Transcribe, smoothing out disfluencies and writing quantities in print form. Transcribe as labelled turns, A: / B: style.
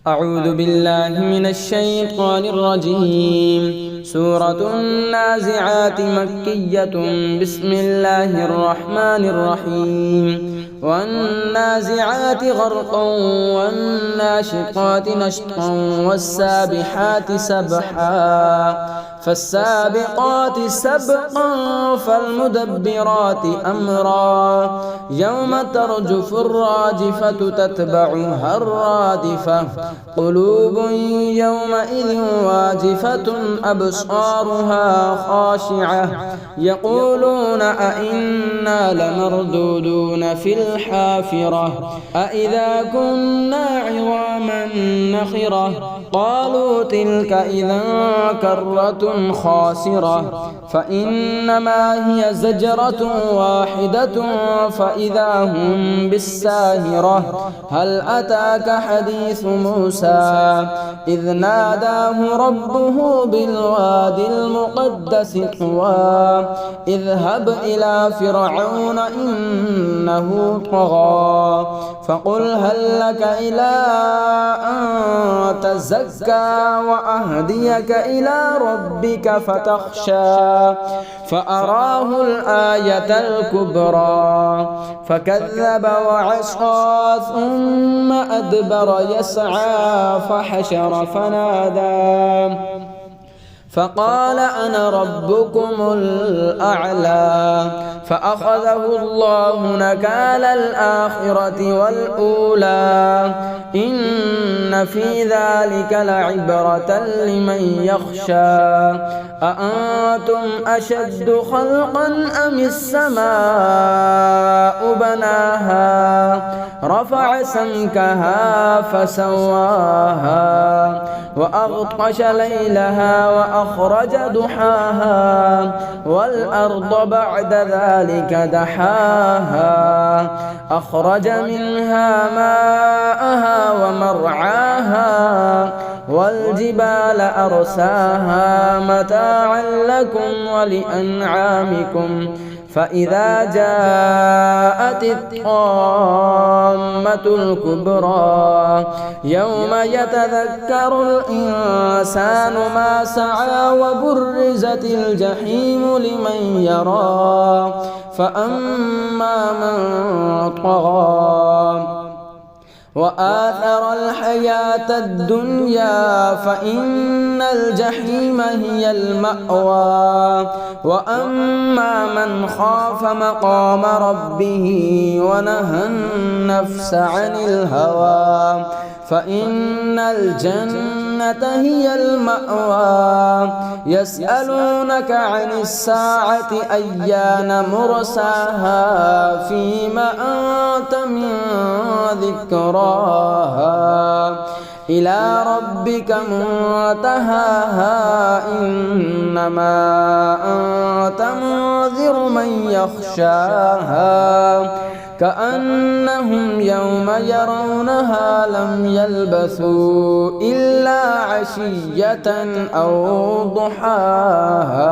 A: أعوذ بالله من الشيطان الرجيم. سورة النازعات مكية. بسم الله الرحمن الرحيم. والنازعات غرقا والناشطات نشطا والسابحات سبحا فالسابقات سبقا فالمدبرات أمرا يوم ترجف الراجفة تتبعها الرادفة قلوب يومئذ واجفة أبصارها خاشعة يقولون أئنا لمردودون في الحافرة أئذا كنا عظاما نخرة قالوا تلك إذا كرة خاسرة فإنما هي زجرة واحدة فإذا هم بالساهرة هل أتاك حديث موسى إذ ناداه ربه بالوادي المقدس طوى اذهب إلى فرعون إنه طغى فقل هل لك إلى أن تزكى وأهديك إلى ربك فتخشى فأراه الآية الكبرى فكذب وعصى ثم أدبر يسعى فحشر فنادى فقال أنا ربكم الأعلى فأخذه الله نكال الآخرة والأولى إن في ذلك لعبرة لمن يخشى أأنتم أشد خلقا أم السماء بناها رفع سمكها فسواها وأغطش ليلها وأخرج ضحاها والأرض بعد ذلك دحاها أخرج منها ماءها ومرعاها والجبال أرساها متاعا لكم ولأنعامكم فإذا جاءت الطامة الكبرى يوم يتذكر الإنسان ما سعى وبرزت الجحيم لمن يرى فأما من طغى وآثر الحياة الدنيا فإن الجحيم هي المأوى وأما من خاف مقام ربه ونهى النفس عن الهوى فإن الجنة هي المأوى يسألونك عن الساعة أيان مرساها فيما أنت من ذكراها إلى ربك منتهاها إنما أنت منذر من يخشاها كأنهم يوم يرونها لم يلبثوا إلا عشية أو ضحاها.